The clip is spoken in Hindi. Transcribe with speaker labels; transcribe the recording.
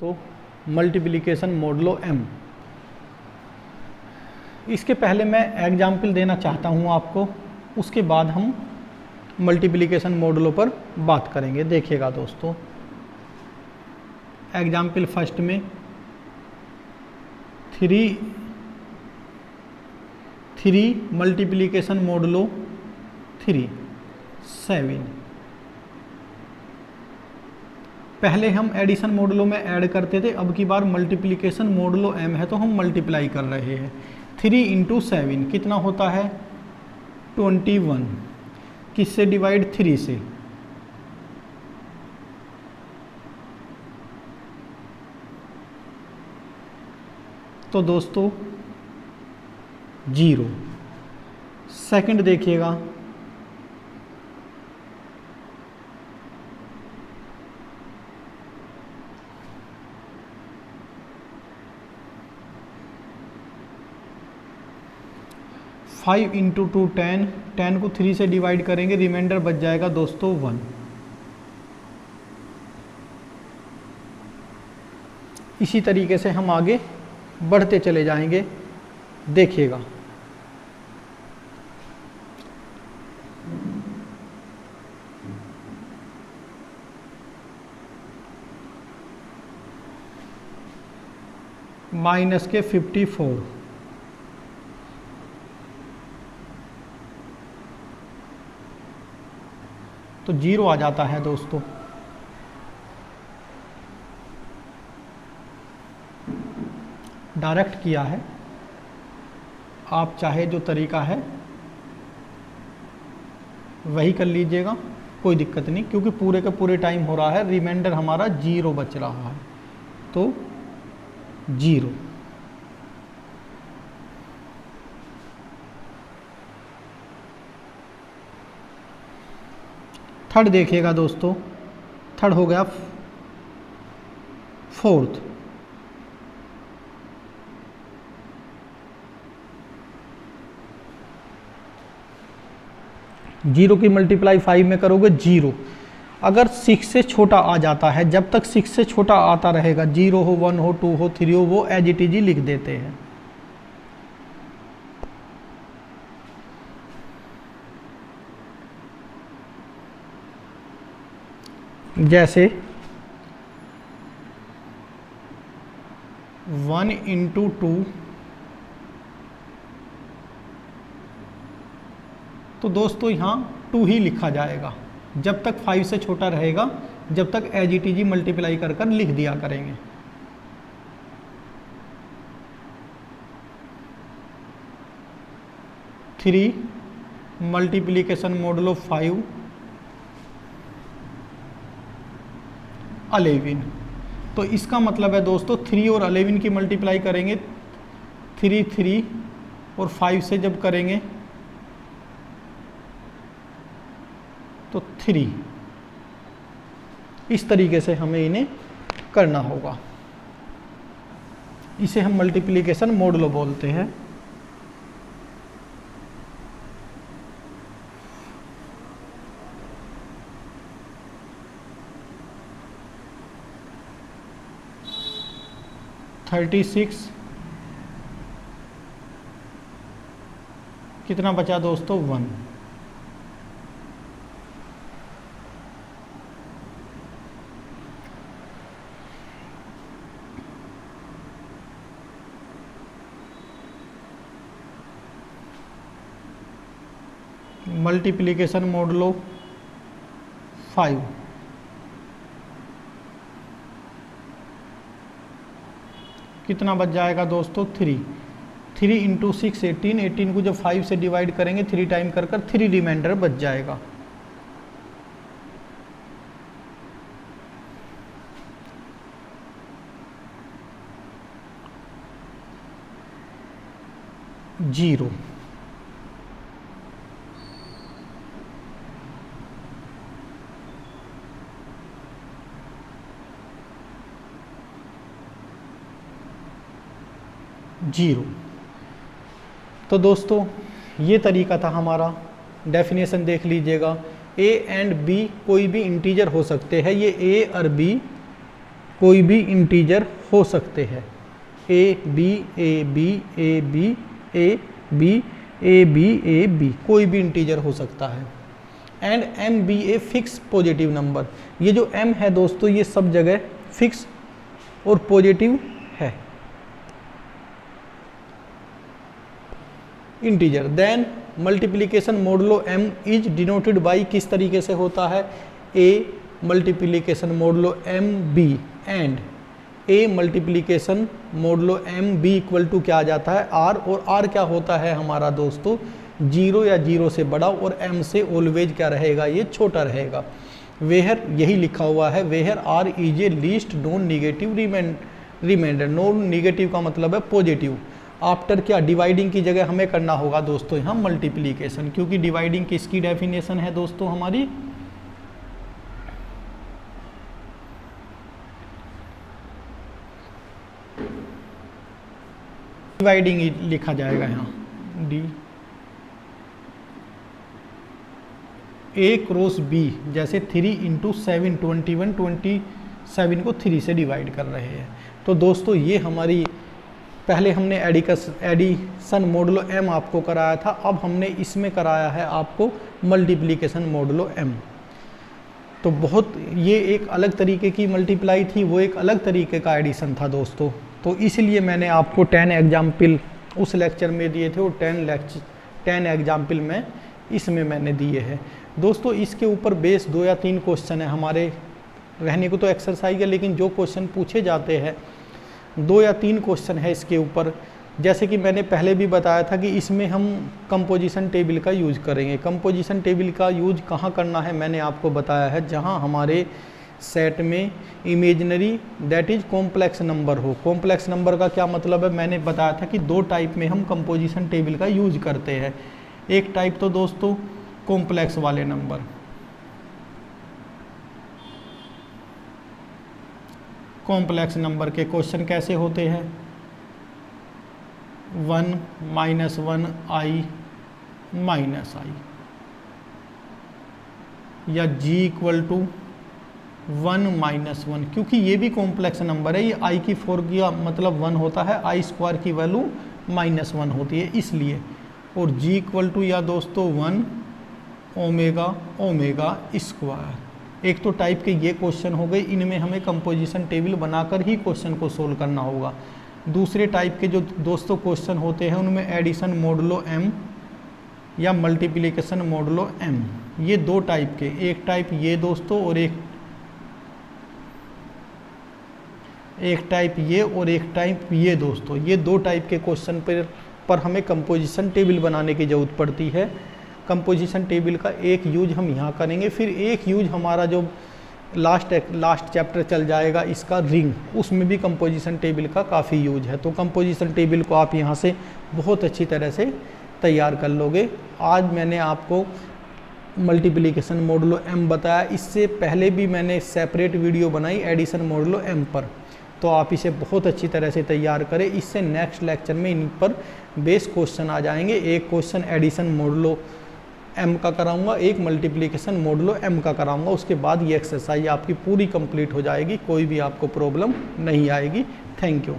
Speaker 1: तो मल्टीप्लिकेशन मॉडुलो m। इसके पहले मैं एग्जाम्पल देना चाहता हूँ आपको, उसके बाद हम मल्टीप्लिकेशन मॉडुलो पर बात करेंगे। देखिएगा दोस्तों, एग्जाम्पल फर्स्ट में 3 मल्टीप्लिकेशन मॉडुलो 3 7। पहले हम एडिशन मॉडुलो में ऐड करते थे, अब की बार मल्टीप्लिकेशन मॉडुलो m है तो हम मल्टीप्लाई कर रहे हैं। 3 × 7 कितना होता है 21। किससे डिवाइड 3 से, तो दोस्तों 0। सेकंड देखिएगा, 5 × 2 10। 10 को 3 से डिवाइड करेंगे, रिमाइंडर बच जाएगा दोस्तों 1। इसी तरीके से हम आगे बढ़ते चले जाएंगे। देखिएगा, माइनस के 54, तो 0 आ जाता है दोस्तों। डायरेक्ट किया है, आप चाहे जो तरीका है वही कर लीजिएगा, कोई दिक्कत नहीं, क्योंकि पूरे का पूरे टाइम हो रहा है। रिमाइंडर हमारा 0 बच रहा है, तो 0। थर्ड देखिएगा दोस्तों, थर्ड हो गया 4th। जीरो की मल्टीप्लाई 5 में करोगे 0। अगर 6 से छोटा आ जाता है, जब तक 6 से छोटा आता रहेगा, 0 हो 1 हो 2 हो 3 हो, वो एज इट इज ही लिख देते हैं। जैसे 1 × 2, तो दोस्तों यहाँ 2 ही लिखा जाएगा। जब तक 5 से छोटा रहेगा, जब तक एज इट इज ही मल्टीप्लाई कर कर लिख दिया करेंगे। Three multiplication modulo 5 11। तो इसका मतलब है दोस्तों 3 और 11 की मल्टीप्लाई करेंगे, 3 और 5 से जब करेंगे तो 3। इस तरीके से हमें इन्हें करना होगा। इसे हम मल्टीप्लिकेशन मॉडुलो बोलते हैं। थर्टी 36 कितना बचा दोस्तों 1। मल्टीप्लिकेशन मॉडुलो 5 कितना बच जाएगा दोस्तों 3। 3 × 6 18। 18 को जब 5 से डिवाइड करेंगे, 3 टाइम कर कर 3 रिमाइंडर बच जाएगा। जीरो। जीरो। तो दोस्तों ये तरीका था हमारा। डेफिनेशन देख लीजिएगा, ए एंड बी कोई भी इंटीजर हो सकते हैं। ये ए और बी कोई भी इंटीजर हो सकते हैं, A B A B A B A B A B A B, कोई भी इंटीजर हो सकता है। And M be a fix positive number, ये जो एम है दोस्तों ये सब जगह फिक्स और पॉजिटिव है integer. Then multiplication modulo M is denoted by, किस तरीके से होता है, A multiplication modulo M B and A multiplication modulo M B equal to क्या आ जाता है आर, और आर क्या होता है हमारा दोस्तों 0 या 0 से बड़ा और m से ऑलवेज क्या रहेगा, ये छोटा रहेगा। वेयर यही लिखा हुआ है, where R is a least non negative remainder, non negative का मतलब है पॉजिटिव। आफ्टर क्या डिवाइडिंग की जगह हमें करना होगा दोस्तों यहाँ मल्टीप्लिकेशन, क्योंकि डिवाइडिंग किसकी डेफिनेशन है दोस्तों हमारी, डिवाइडिंग लिखा जाएगा यहाँ डी ए क्रॉस बी, जैसे 3 इंटू 7 21 27 को 3 से डिवाइड कर रहे हैं। तो दोस्तों ये हमारी पहले हमने एडिशन मॉडुलो एम आपको कराया था, अब हमने इसमें कराया है आपको मल्टीप्लिकेशन मॉडुलो एम। तो बहुत ये एक अलग तरीके की मल्टीप्लाई थी, वो एक अलग तरीके का एडिशन था दोस्तों। तो इसलिए मैंने आपको 10 एग्जाम्पल उस लेक्चर में दिए थे और 10 एग्जाम्पल में इसमें मैंने दिए हैं दोस्तों। इसके ऊपर बेस 2 या 3 क्वेश्चन है हमारे, रहने को तो एक्सरसाइज है लेकिन जो क्वेश्चन पूछे जाते हैं 2 या 3 क्वेश्चन है इसके ऊपर। जैसे कि मैंने पहले भी बताया था कि इसमें हम कंपोजिशन टेबल का यूज करेंगे। कंपोजिशन टेबल का यूज कहाँ करना है मैंने आपको बताया है, जहाँ हमारे सेट में imaginary that is complex number हो। कॉम्प्लेक्स नंबर का क्या मतलब है, मैंने बताया था कि 2 टाइप में हम कंपोजिशन टेबल का यूज करते हैं। एक टाइप तो दोस्तों कॉम्प्लेक्स वाले नंबर, कॉम्प्लेक्स नंबर के क्वेश्चन कैसे होते हैं, 1 -1 i माइनस आई, या g इक्वल टू 1 - 1, क्योंकि ये भी कॉम्प्लेक्स नंबर है, ये i की 4 का मतलब 1 होता है, i स्क्वायर की वैल्यू -1 होती है इसलिए। और g इक्वल टू या दोस्तों 1 ओमेगा स्क्वायर। एक तो टाइप के ये क्वेश्चन हो गए, इनमें हमें कंपोजिशन टेबल बनाकर ही क्वेश्चन को सोल्व करना होगा। दूसरे टाइप के जो दोस्तों क्वेश्चन होते हैं उनमें एडिशन मॉडुलो एम या मल्टीप्लिकेशन मॉडुलो एम, ये 2 टाइप के, एक टाइप ये दोस्तों और एक टाइप ये और एक टाइप ये दोस्तों। ये 2 टाइप के क्वेश्चन पर हमें कंपोजिशन टेबल बनाने की ज़रूरत पड़ती है। कंपोजिशन टेबल का एक यूज हम यहाँ करेंगे, फिर एक यूज हमारा जो लास्ट चैप्टर चल जाएगा इसका रिंग, उसमें भी कंपोजिशन टेबल का काफ़ी यूज है। तो कंपोजिशन टेबल को आप यहाँ से बहुत अच्छी तरह से तैयार कर लोगे। आज मैंने आपको मल्टीप्लिकेशन मॉडुलो एम बताया, इससे पहले भी मैंने सेपरेट वीडियो बनाई एडिशन मॉडुलो एम पर, तो आप इसे बहुत अच्छी तरह से तैयार करें। इससे नेक्स्ट लेक्चर में इन पर बेस क्वेश्चन आ जाएंगे। एक क्वेश्चन एडिशन मॉडुलो एम का कराऊंगा, एक मल्टीप्लिकेशन मॉडुलो एम का कराऊंगा, उसके बाद ये एक्सरसाइज आपकी पूरी कंप्लीट हो जाएगी, कोई भी आपको प्रॉब्लम नहीं आएगी। Thank you.